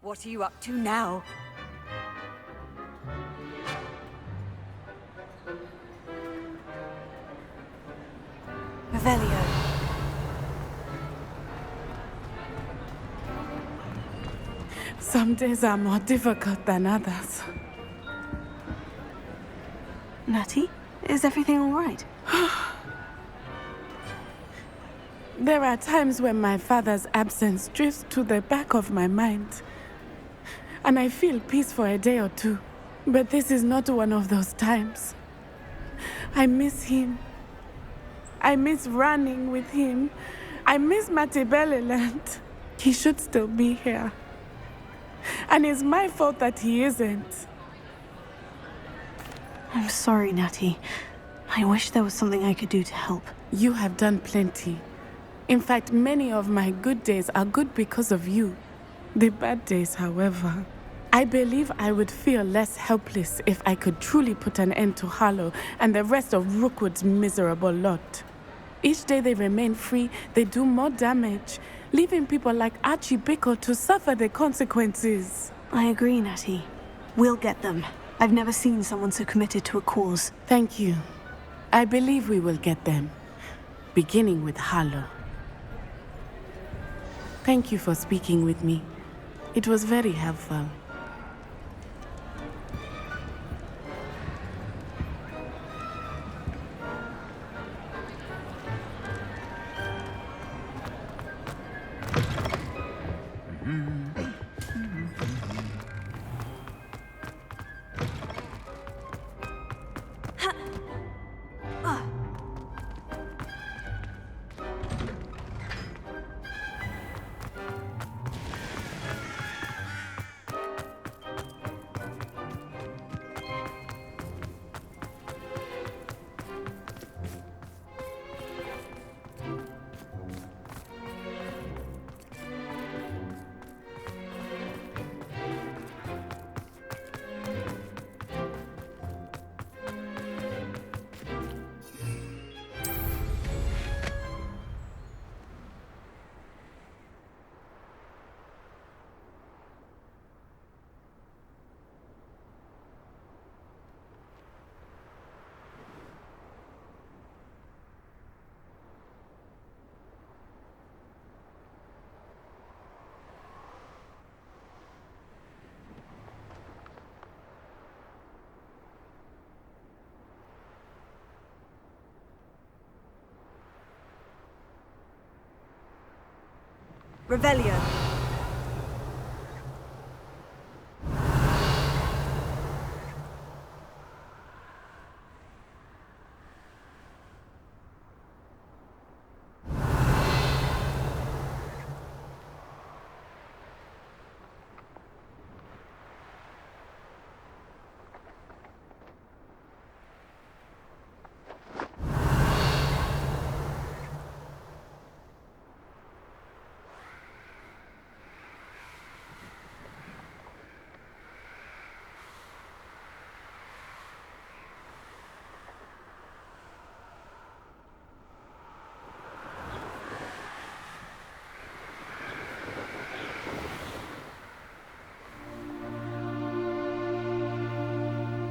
What are you up to now? Revelio. Some days are more difficult than others. Natty, is everything all right? There are times when my father's absence drifts to the back of my mind, and I feel peace for a day or two. But this is not one of those times. I miss him. I miss running with him. I miss Matibeleland. He should still be here. And it's my fault that he isn't. I'm sorry, Natty. I wish there was something I could do to help. You have done plenty. In fact, many of my good days are good because of you. The bad days, however, I believe I would feel less helpless if I could truly put an end to Harlow and the rest of Rookwood's miserable lot. Each day they remain free, they do more damage, leaving people like Archie Bickle to suffer the consequences. I agree, Natty. We'll get them. I've never seen someone so committed to a cause. Thank you. I believe we will get them, beginning with Harlow. Thank you for speaking with me. It was very helpful. Revelio.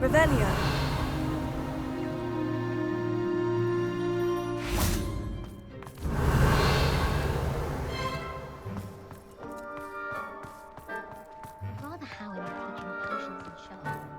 Revelio. Rather how in teaching potions and show. I don't like how often he mentions Hogwarts.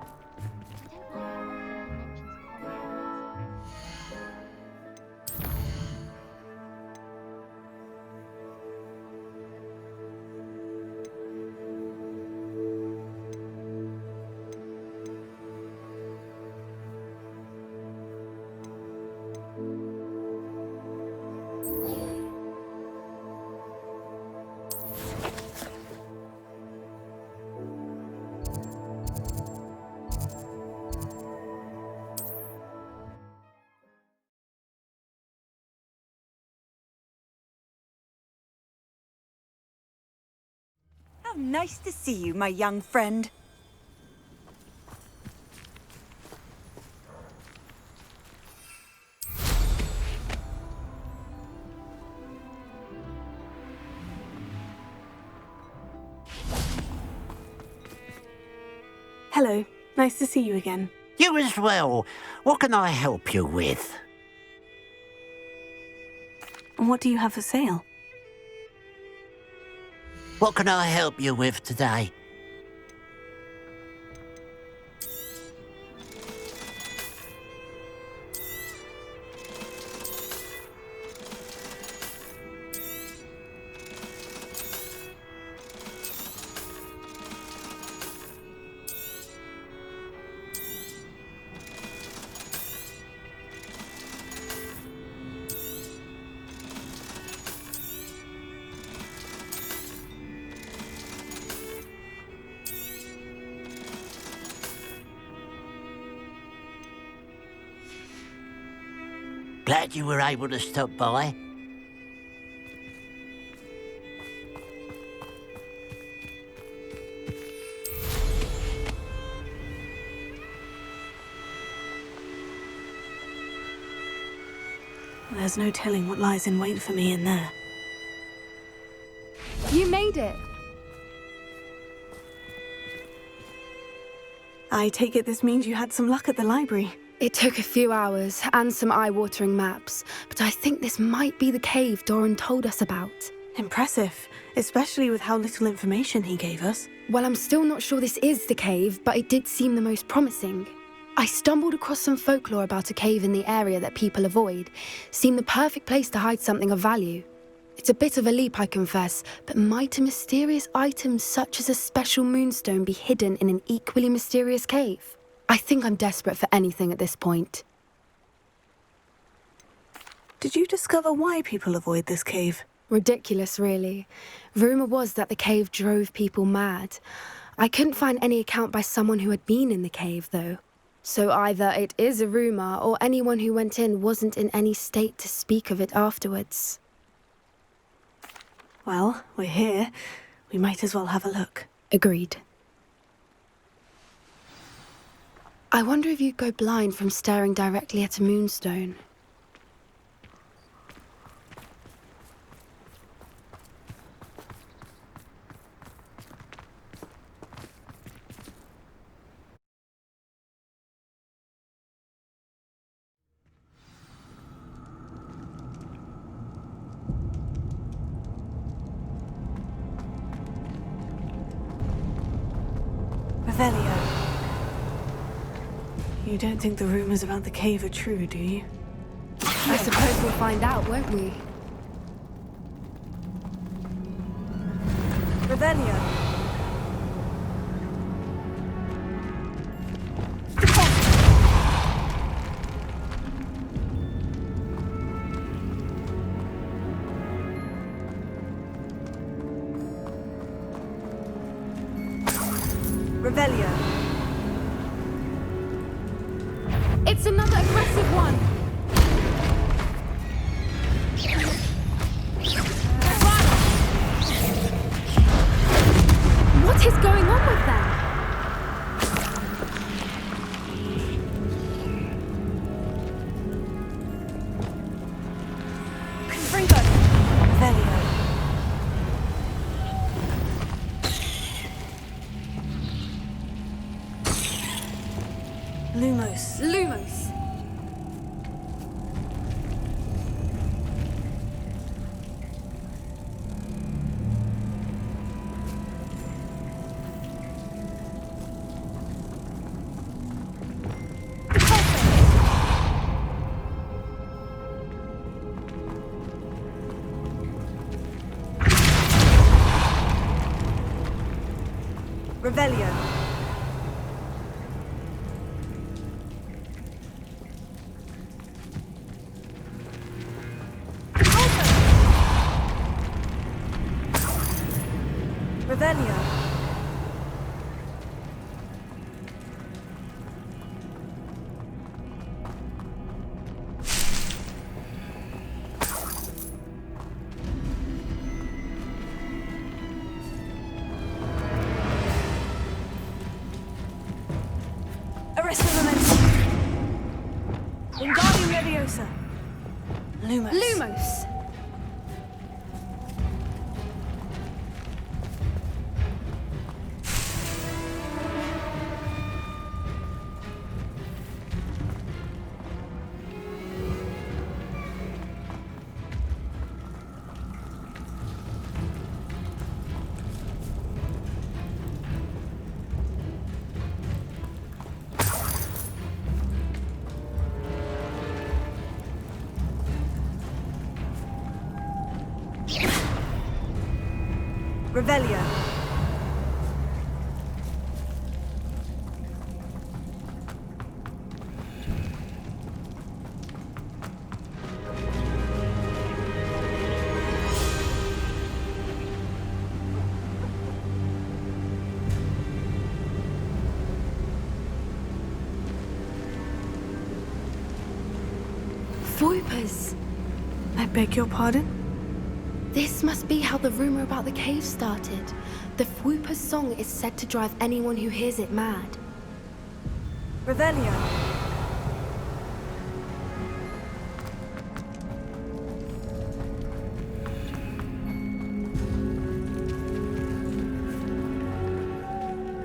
How nice to see you, my young friend. Hello. Nice to see you again. You as well. What can I help you with? And what do you have for sale? What can I help you with today? Glad you were able to stop by. There's no telling what lies in wait for me in there. You made it! I take it this means you had some luck at the library. It took a few hours and some eye-watering maps, but I think this might be the cave Doran told us about. Impressive, especially with how little information he gave us. Well, I'm still not sure this is the cave, but it did seem the most promising. I stumbled across some folklore about a cave in the area that people avoid. Seemed the perfect place to hide something of value. It's a bit of a leap, I confess, but might a mysterious item such as a special moonstone be hidden in an equally mysterious cave? I think I'm desperate for anything at this point. Did you discover why people avoid this cave? Ridiculous, really. Rumour was that the cave drove people mad. I couldn't find any account by someone who had been in the cave, though. So either it is a rumour, or anyone who went in wasn't in any state to speak of it afterwards. Well, we're here. We might as well have a look. Agreed. I wonder if you'd go blind from staring directly at a moonstone. Revelio. You don't think the rumors about the cave are true, do you? I suppose we'll find out, won't we? Revelio. Revelio. It's another aggressive one! What is going on with them? Confringo. Revelio. Lumos. Lumos. Revelio. Revelio. Lumos! Revelio. Voipers! I beg your pardon? This must be how the rumor about the cave started. The Fwooper's song is said to drive anyone who hears it mad. Revelio.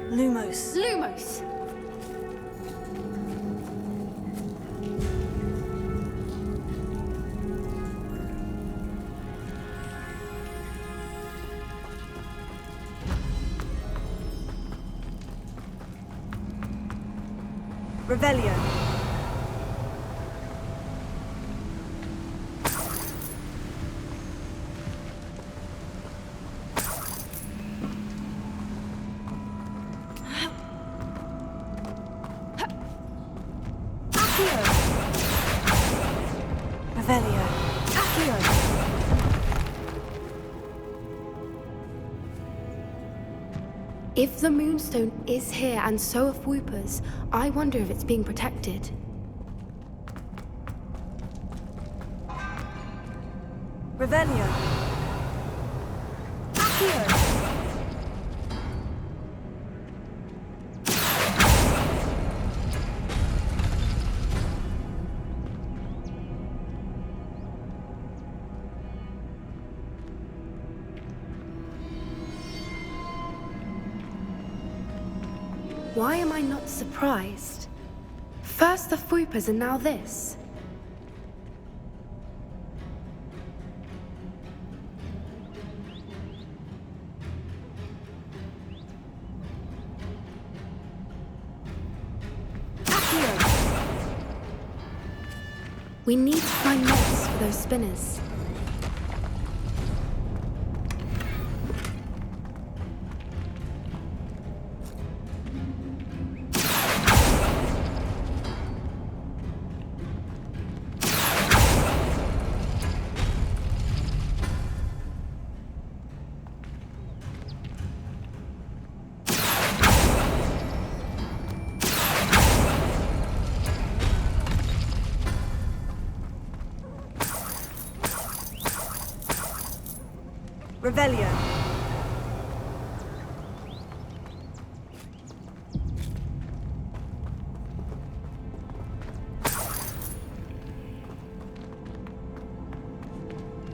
Lumos. Lumos! Revelio. Revelio. If the Moonstone is here and so are Fwoopers, I wonder if it's being protected. Revelio. Why am I not surprised? First the Fwoopers and now this. We need to find moths for those spinners. Revelio.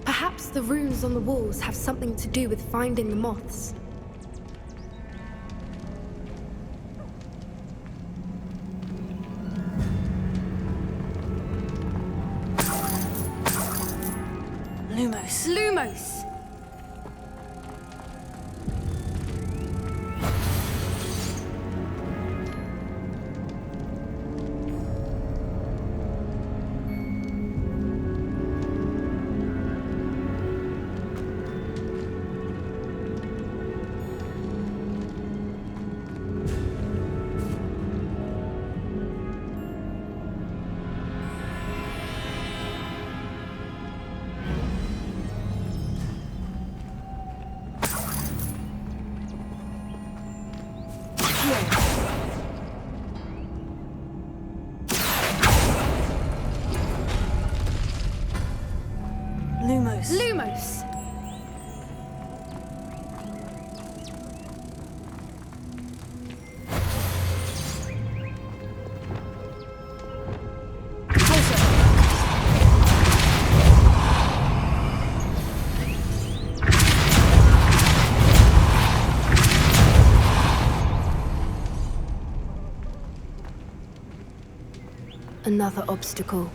Perhaps the runes on the walls have something to do with finding the moths. Lumos. Lumos! Another obstacle.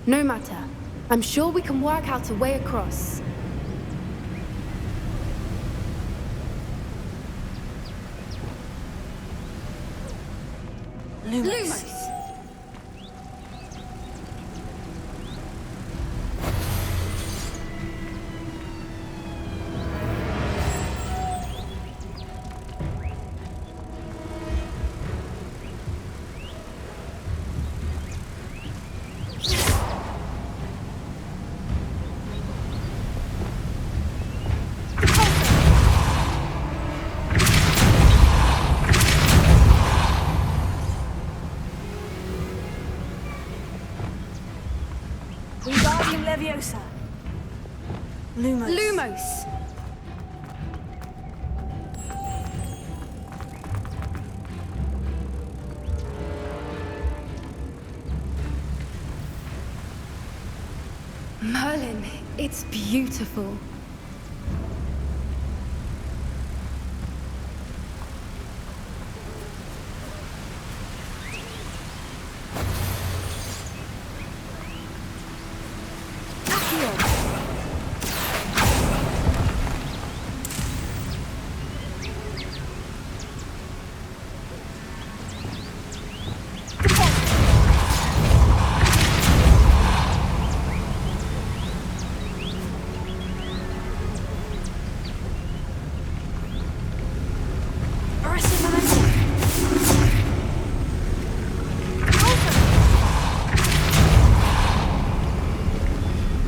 No matter. I'm sure we can work out a way across. Lumos. Wingardium Leviosa. Lumos. Lumos! Merlin, it's beautiful.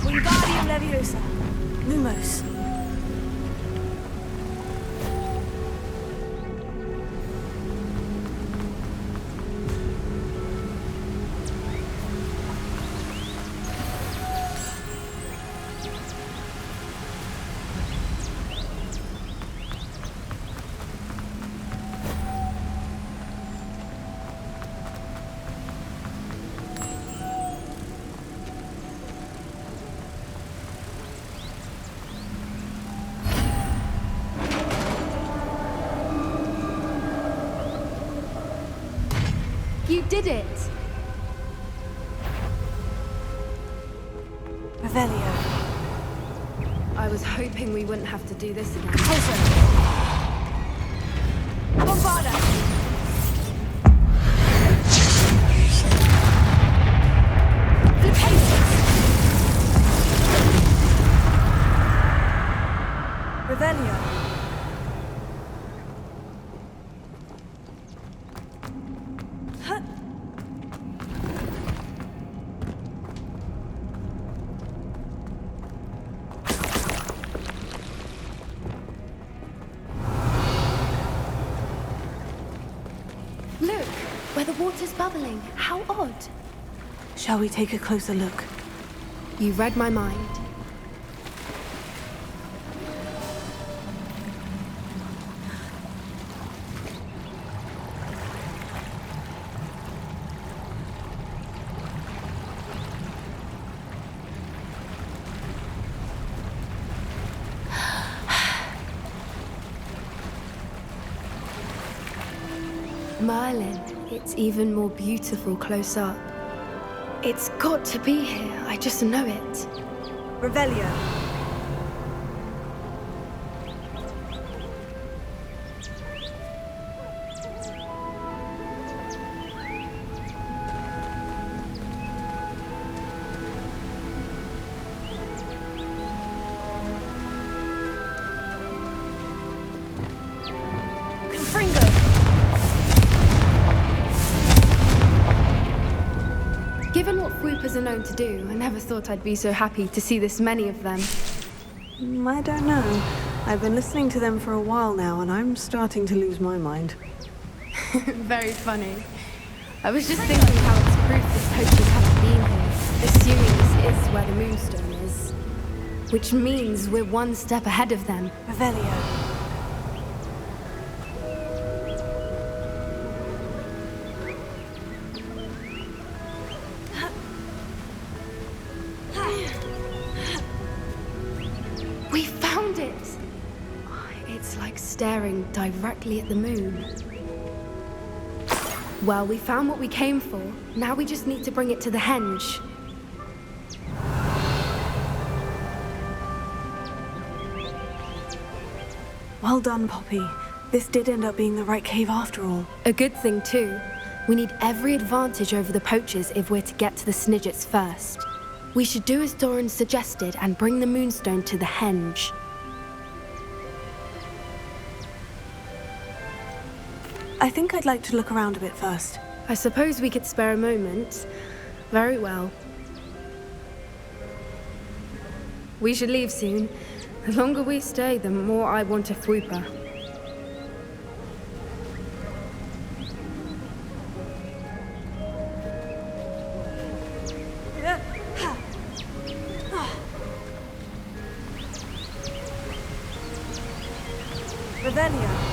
Wingardium Leviosa. Lumos. You did it! Revelio. I was hoping we wouldn't have to do this again. Bombarda. Revelio. Look, where the water's bubbling. How odd. Shall we take a closer look? You read my mind. Merlin, it's even more beautiful close up. It's got to be here, I just know it. Revelio. Given what Whoopers are known to do, I never thought I'd be so happy to see this many of them. I don't know. I've been listening to them for a while now, and I'm starting to lose my mind. Very funny. I was just thinking how it's proof that poachers haven't been here, assuming this is where the Moonstone is. Which means we're one step ahead of them. Revelio. We found it! It's like staring directly at the moon. Well, we found what we came for. Now we just need to bring it to the henge. Well done, Poppy. This did end up being the right cave after all. A good thing, too. We need every advantage over the poachers if we're to get to the Snidgets first. We should do as Doran suggested and bring the Moonstone to the henge. I think I'd like to look around a bit first. I suppose we could spare a moment. Very well. We should leave soon. The longer we stay, the more I want a Fwooper. Revelio.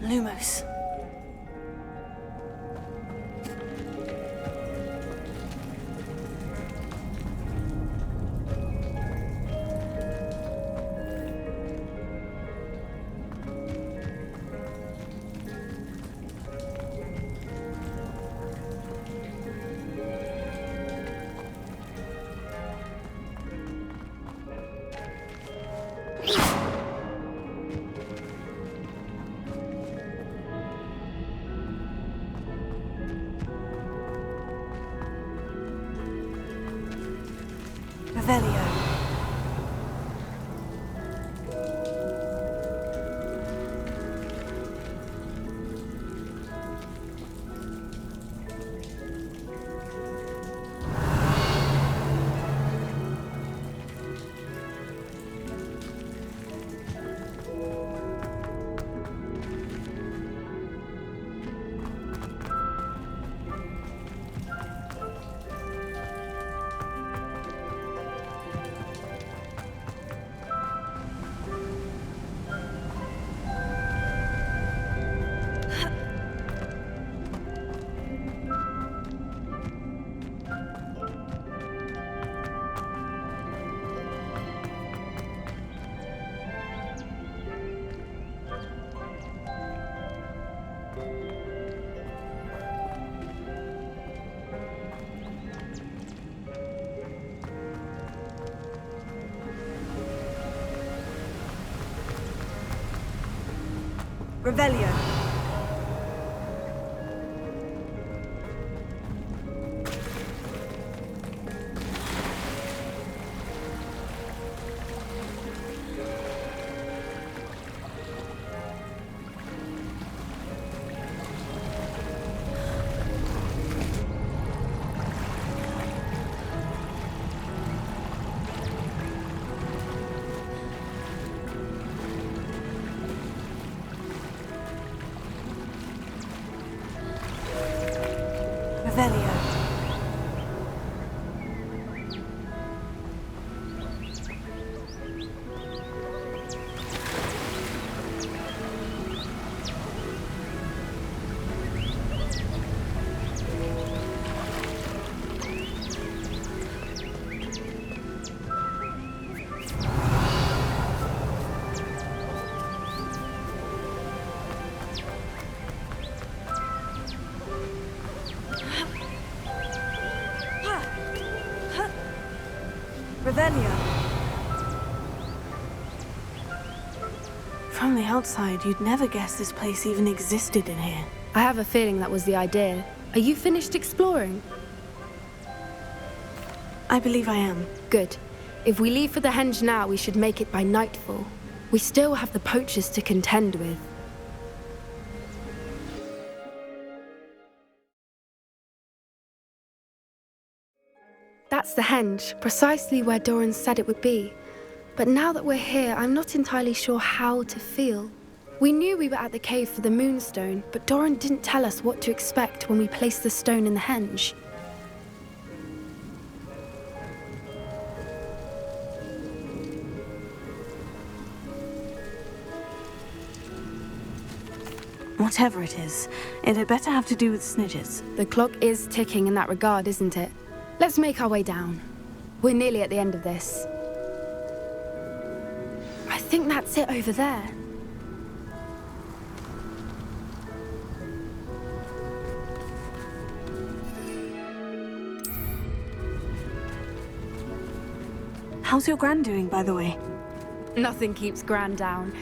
Lumos. Revelio. Revelio. Revelio. Revelia. From the outside, you'd never guess this place even existed in here. I have a feeling that was the idea. Are you finished exploring? I believe I am. Good. If we leave for the henge now, we should make it by nightfall. We still have the poachers to contend with. That's the henge, precisely where Doran said it would be. But now that we're here, I'm not entirely sure how to feel. We knew we were at the cave for the moonstone, but Doran didn't tell us what to expect when we placed the stone in the henge. Whatever it is, it had better have to do with snitches. The clock is ticking in that regard, isn't it? Let's make our way down. We're nearly at the end of this. I think that's it over there. How's your gran doing, by the way? Nothing keeps Gran down.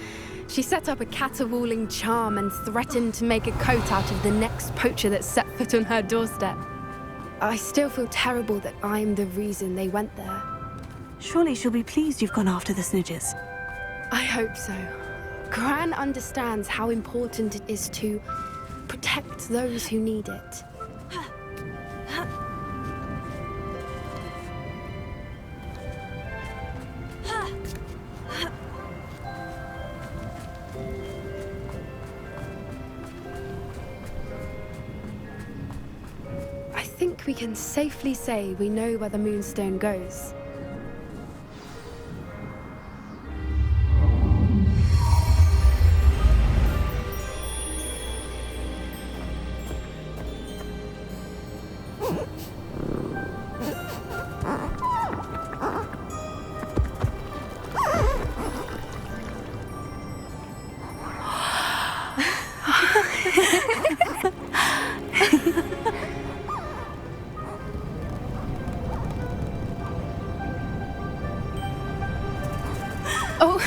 She set up a caterwauling charm and threatened to make a coat out of the next poacher that set foot on her doorstep. I still feel terrible that I'm the reason they went there. Surely she'll be pleased you've gone after the snitches. I hope so. Gran understands how important it is to protect those who need it. I think we can safely say we know where the moonstone goes. Oh.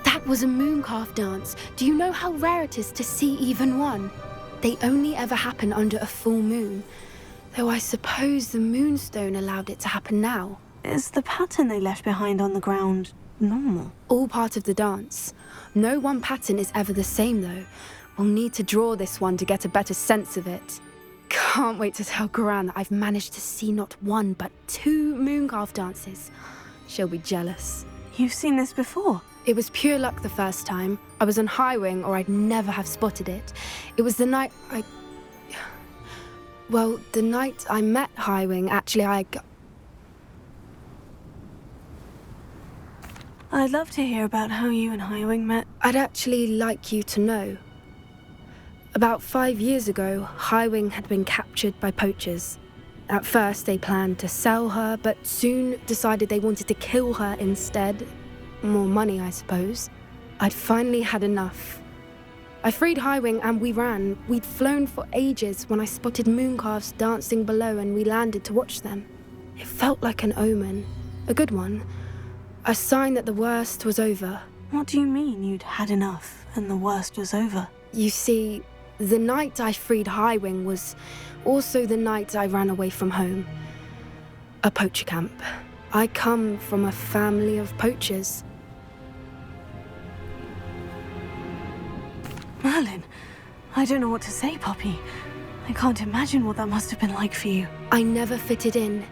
That was a mooncalf dance. Do you know how rare it is to see even one? They only ever happen under a full moon. Though I suppose the moonstone allowed it to happen now. Is the pattern they left behind on the ground normal? All part of the dance. No one pattern is ever the same, though. We'll need to draw this one to get a better sense of it. Can't wait to tell Gran that I've managed to see not one, but 2 mooncalf dances. She'll be jealous. You've seen this before? It was pure luck the first time. I was on Highwing, or I'd never have spotted it. It was the night the night I met Highwing, actually, I'd love to hear about how you and Highwing met. I'd actually like you to know. About 5 years ago, Highwing had been captured by poachers. At first, they planned to sell her, but soon decided they wanted to kill her instead. More money, I suppose. I'd finally had enough. I freed Highwing and we ran. We'd flown for ages when I spotted mooncalves dancing below and we landed to watch them. It felt like an omen. A good one. A sign that the worst was over. What do you mean you'd had enough and the worst was over? You see, the night I freed Highwing was also the night I ran away from home. A poacher camp. I come from a family of poachers. Merlin, I don't know what to say, Poppy. I can't imagine what that must have been like for you. I never fitted in,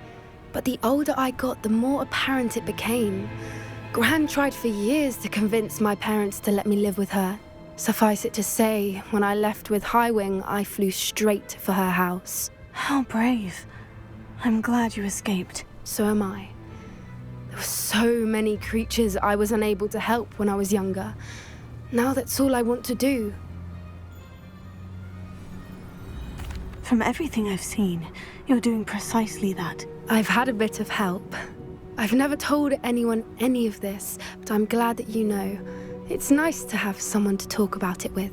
but the older I got, the more apparent it became. Gran tried for years to convince my parents to let me live with her. Suffice it to say, when I left with Highwing, I flew straight for her house. How brave. I'm glad you escaped. So am I. There were so many creatures I was unable to help when I was younger. Now that's all I want to do. From everything I've seen, you're doing precisely that. I've had a bit of help. I've never told anyone any of this, but I'm glad that you know. It's nice to have someone to talk about it with.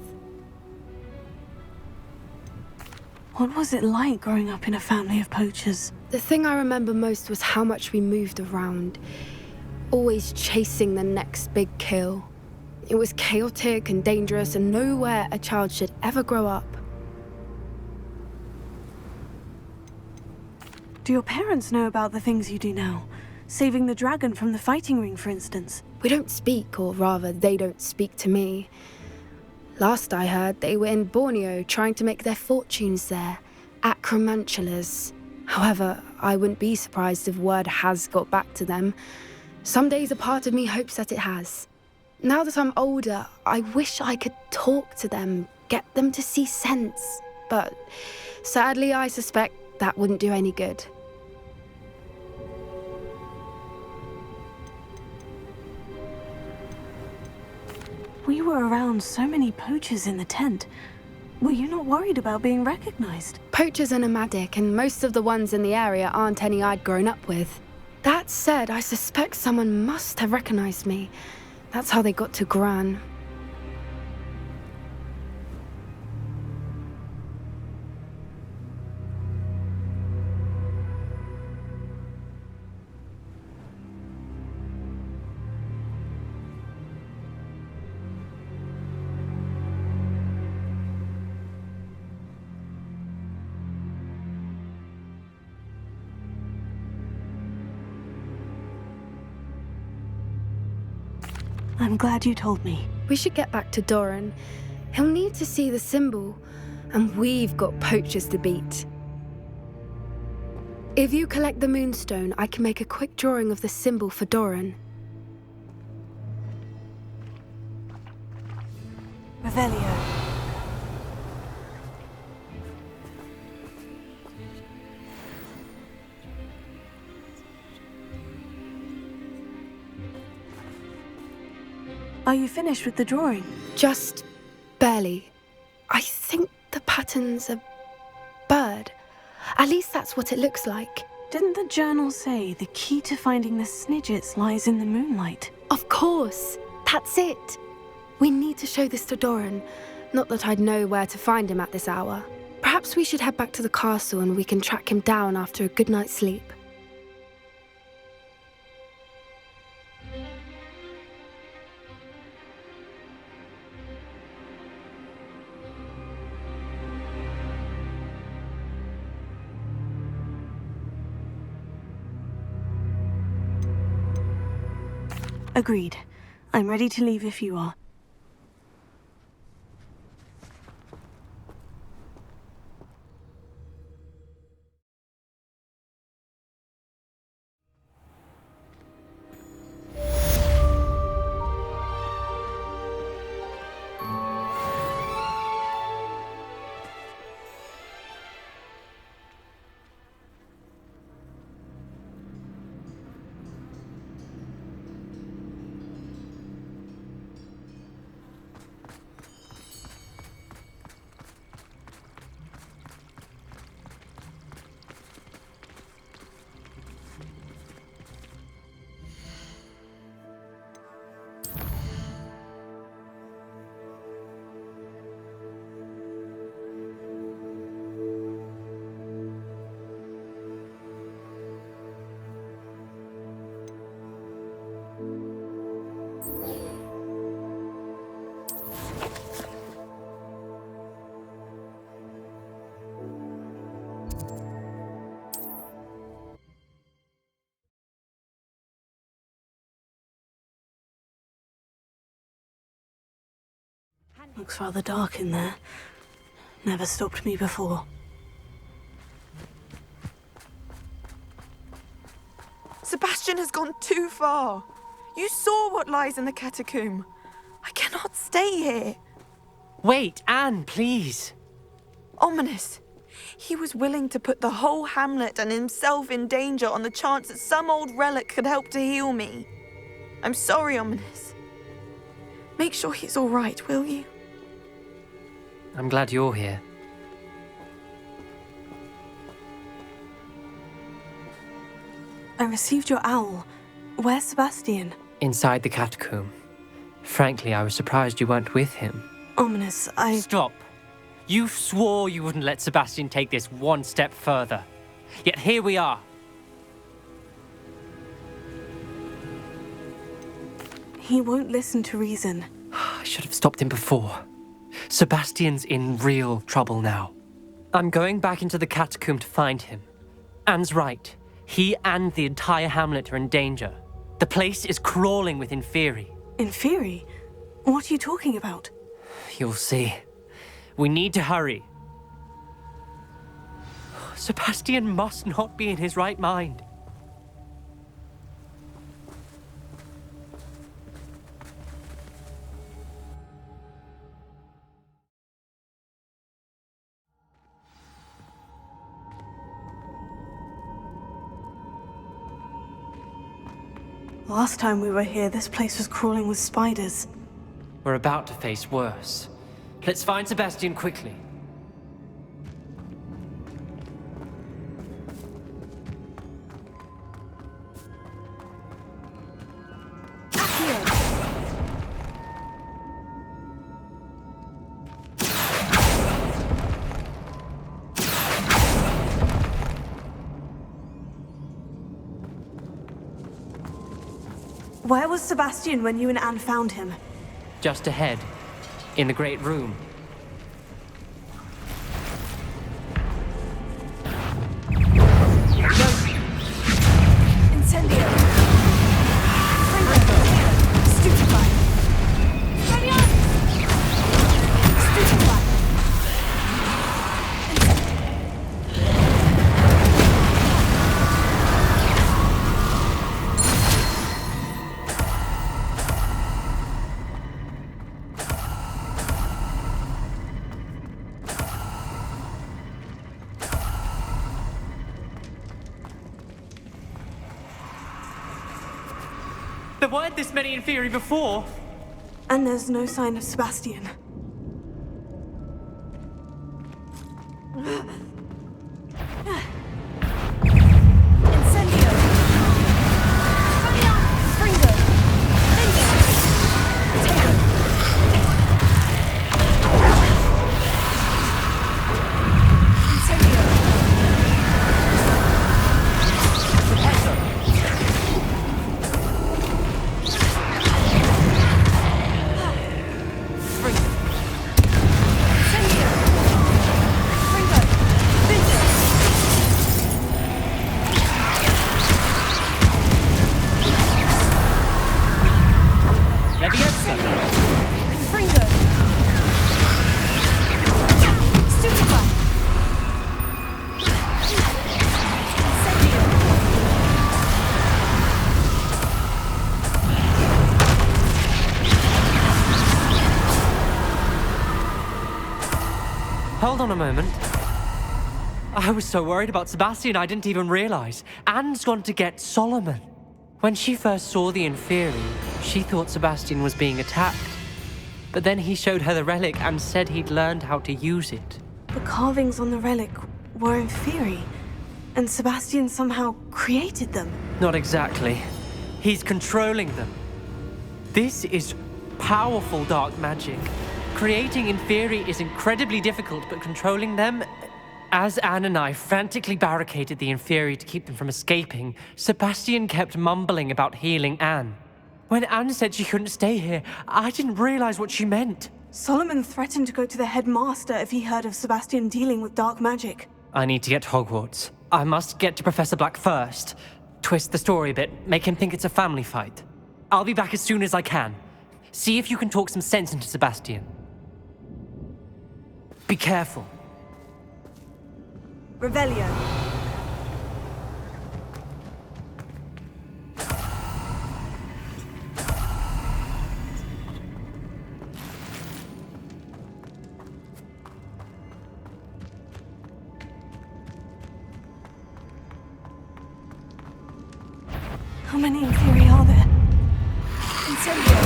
What was it like growing up in a family of poachers? The thing I remember most was how much we moved around, always chasing the next big kill. It was chaotic and dangerous, and nowhere a child should ever grow up. Do your parents know about the things you do now? Saving the dragon from the fighting ring, for instance? We don't speak, or rather, they don't speak to me. Last I heard, they were in Borneo trying to make their fortunes there, acromantulas. However, I wouldn't be surprised if word has got back to them. Some days a part of me hopes that it has. Now that I'm older, I wish I could talk to them, get them to see sense. But sadly, I suspect that wouldn't do any good. We were around so many poachers in the tent. Were you not worried about being recognized? Poachers are nomadic, and most of the ones in the area aren't any I'd grown up with. That said, I suspect someone must have recognized me. That's how they got to Gran. I'm glad you told me. We should get back to Doran. He'll need to see the symbol, and we've got poachers to beat. If you collect the moonstone, I can make a quick drawing of the symbol for Doran. Revelio. Are you finished with the drawing? Just barely. I think the pattern's a bird. At least that's what it looks like. Didn't the journal say the key to finding the Snidgets lies in the moonlight? Of course. That's it. We need to show this to Doran. Not that I'd know where to find him at this hour. Perhaps we should head back to the castle and we can track him down after a good night's sleep. Agreed. I'm ready to leave if you are. Looks rather dark in there. Never stopped me before. Sebastian has gone too far. You saw what lies in the catacomb. I cannot stay here. Wait, Anne, please. Ominous. He was willing to put the whole hamlet and himself in danger on the chance that some old relic could help to heal me. I'm sorry, Ominous. Make sure he's all right, will you? I'm glad you're here. I received your owl. Where's Sebastian? Inside the catacomb. Frankly, I was surprised you weren't with him. Ominous, Stop. You swore you wouldn't let Sebastian take this one step further. Yet here we are. He won't listen to reason. I should have stopped him before. Sebastian's in real trouble now. I'm going back into the catacomb to find him. Anne's right. He and the entire hamlet are in danger. The place is crawling with Inferi. Inferi? What are you talking about? You'll see. We need to hurry. Sebastian must not be in his right mind. Last time we were here, this place was crawling with spiders. We're about to face worse. Let's find Sebastian quickly. Where was Sebastian when you and Anne found him? Just ahead, in the Great Room. Incendio! Stupefy! Stupefy! There weren't this many Inferi before. And there's no sign of Sebastian. Incendio! Springo! Hold on a moment. I was so worried about Sebastian I didn't even realize. Anne's gone to get Solomon. When she first saw the Inferi, she thought Sebastian was being attacked. But then he showed her the relic and said he'd learned how to use it. The carvings on the relic were Inferi, and Sebastian somehow created them. Not exactly. He's controlling them. This is powerful dark magic. Creating Inferi is incredibly difficult, but controlling them... As Anne and I frantically barricaded the Inferi to keep them from escaping, Sebastian kept mumbling about healing Anne. When Anne said she couldn't stay here, I didn't realize what she meant. Solomon threatened to go to the headmaster if he heard of Sebastian dealing with dark magic. I need to get to Hogwarts. I must get to Professor Black first. Twist the story a bit, make him think it's a family fight. I'll be back as soon as I can. See if you can talk some sense into Sebastian. Be careful. Revelio. How many Inferi are there? Incendio.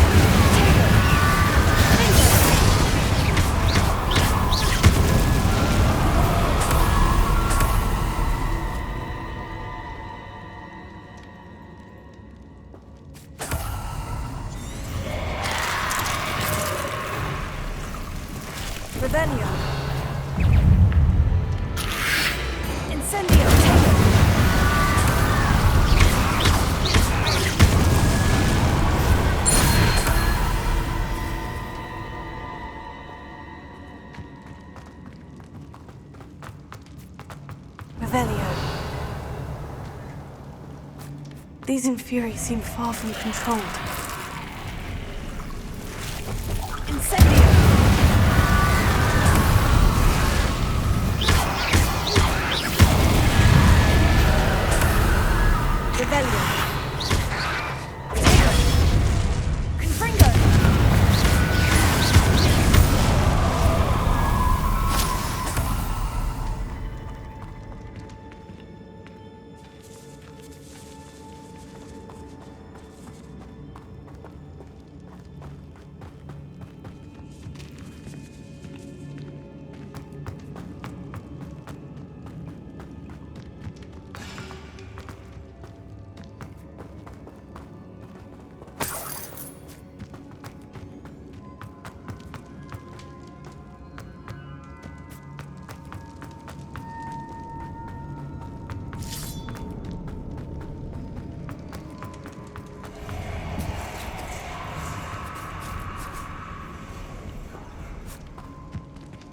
Revelio. These Inferi seem far from controlled. Incendio! Rebellion! Potato! Confringo!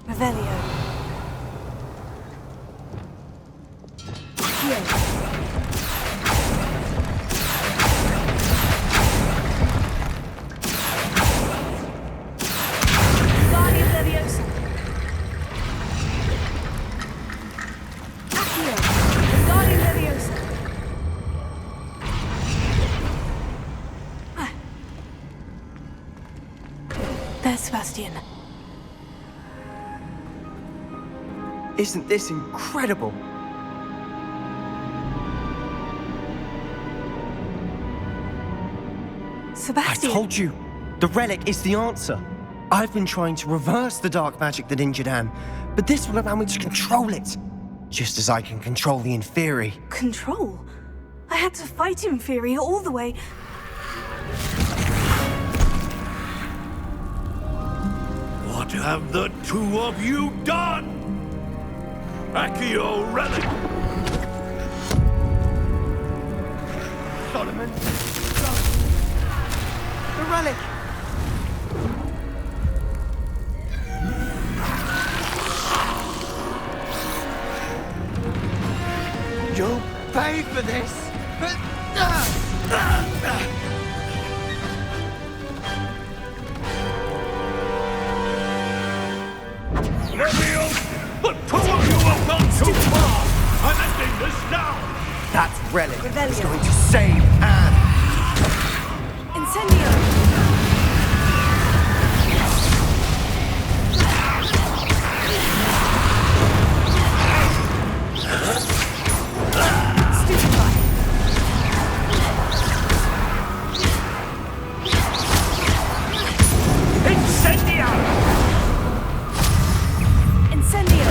Revelio. Guardian Leviosa! Accio! Guardian Leviosa! There's Sebastian. Isn't this incredible? I Sebastian! told you, the relic is the answer. I've been trying to reverse the dark magic that injured Anne, but this will allow me to control it, just as I can control the Inferi. Control? I had to fight Inferi all the way. What have the two of you done? Accio relic! Solomon! The relic! You'll pay for this! Leviosa! The two of you have gone too far! I'm ending this now! That relic is Revelio. going to save Anne! Incendio! Stupefy! Incendio! Incendio!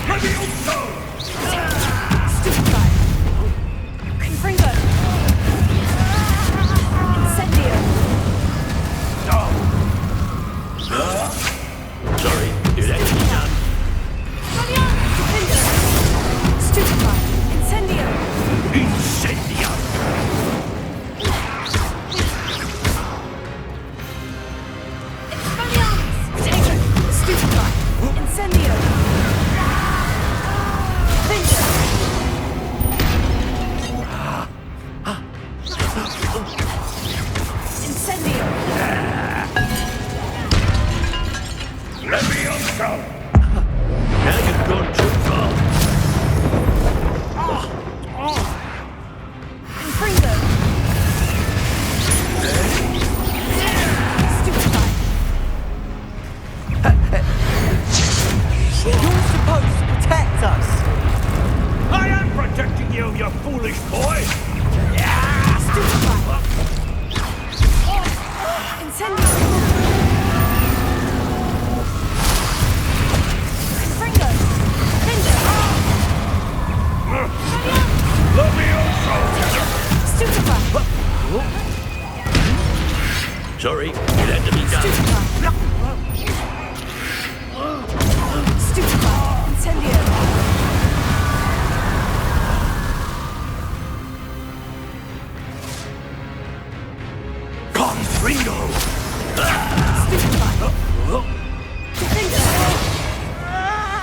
Leviosa! Stupefy! Confringo! Incendio! Sorry, it ain't done. Defender! Stupefy! Incendio! Incendio! Expelliarmus! Potato! Stupefy! Incendio! Defender! Incendio! Leviosa! Now you've gone too far. Confringo! Stupefy! You're supposed to protect us! I am protecting you, you foolish boy! Stupefy! Incendio! Confringo! Defender! Leviosa! Stupefy! Sorry, it had to be done. Stupefy! Incendio! Confringo! Stupefy! Defender!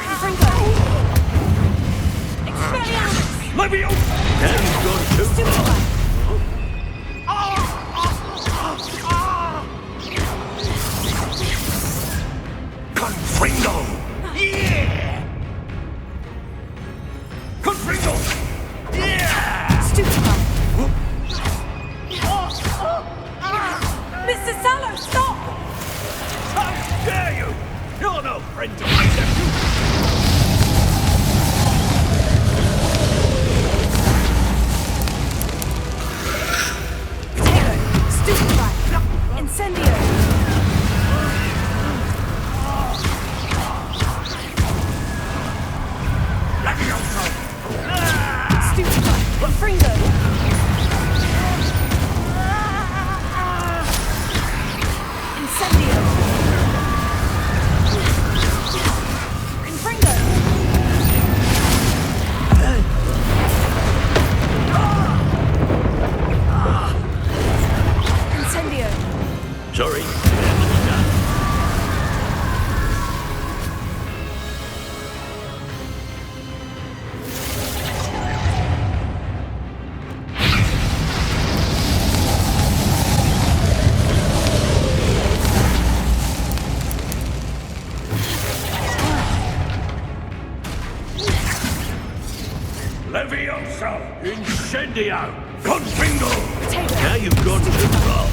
Confringo! Expelliarmus! Leviosa! Now you've gone too far. Confringo! Yeah! Confringo! Yeah! Stupefy! Mr. Sallow, stop! How dare you! You're no friend to my nephew! Potato! Stupefy! Incendio! Leviosa! Stupefy! Fringo! Incendio! Confringo! Incendio! Sorry, damage done. Leviosa! Incendio! Confringo! Now you've gone too far.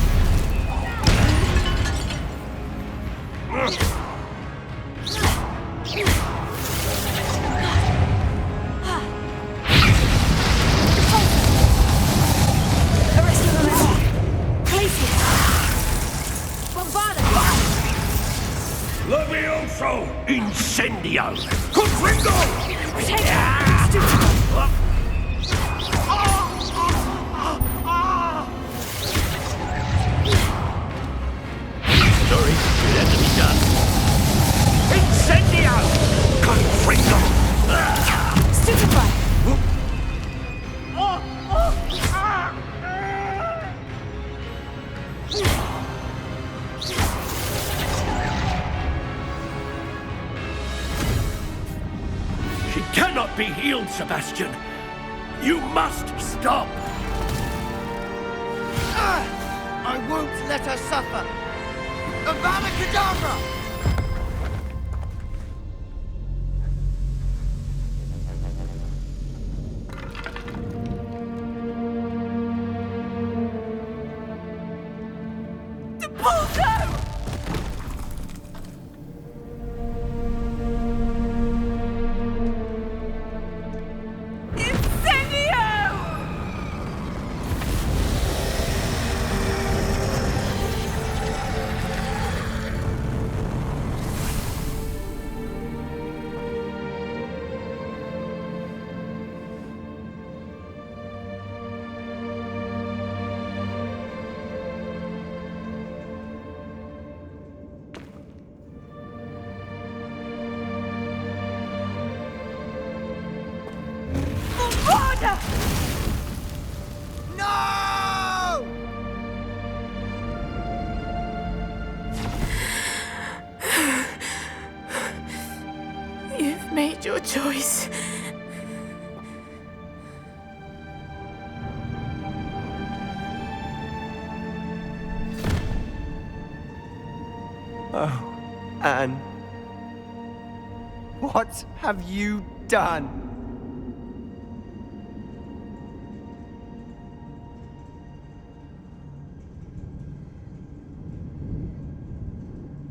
Arresto the left! Glacius! Bombarda! Levioso! Incendio! Confringo! Potato! Stupefy! Sorry, it had to be done. Incendio! Confringo! Stupefy! She cannot be healed, Sebastian. You must stop. I won't let her suffer! Avada Kedavra! No! You've made your choice. Oh, Anne. What have you done?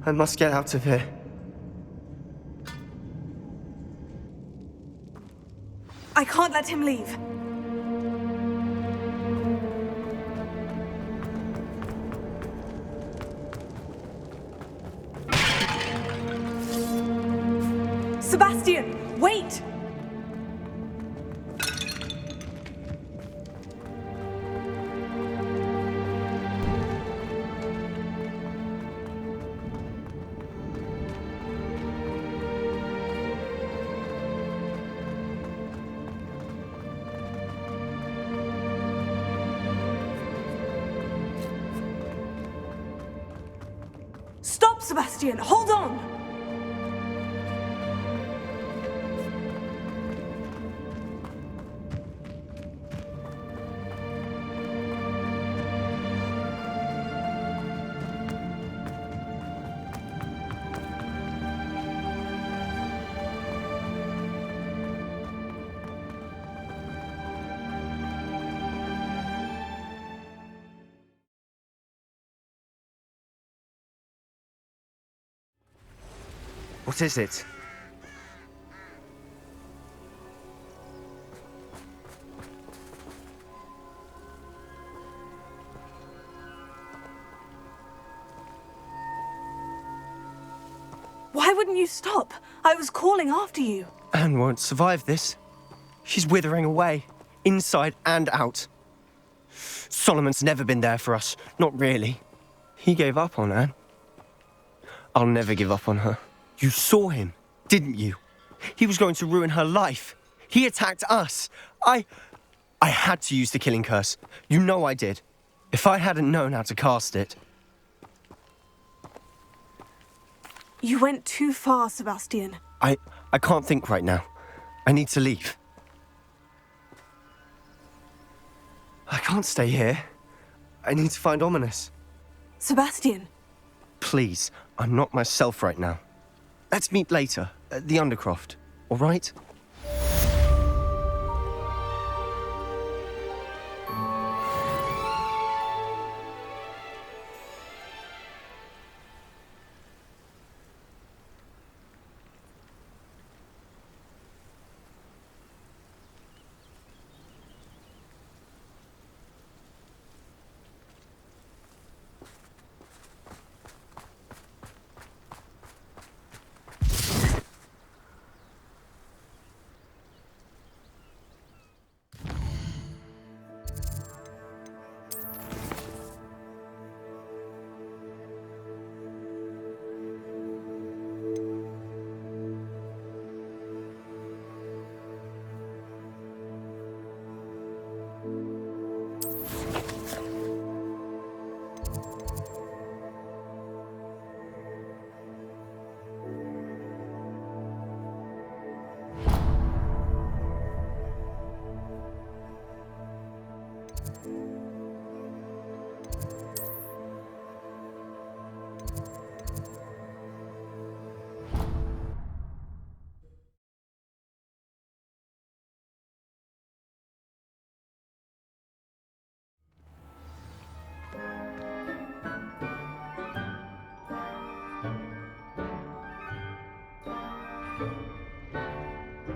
I must get out of here. I can't let him leave. Sebastian, wait! Stop, Sebastian! Hold on! What is it? Why wouldn't you stop? I was calling after you. Anne won't survive this. She's withering away, inside and out. Solomon's never been there for us, not really. He gave up on Anne. I'll never give up on her. You saw him, didn't you? He was going to ruin her life. He attacked us. I had to use the killing curse. You know I did. If I hadn't known how to cast it... You went too far, Sebastian. I can't think right now. I need to leave. I can't stay here. I need to find Ominous. Sebastian. Please, I'm not myself right now. Let's meet later, at the Undercroft, all right?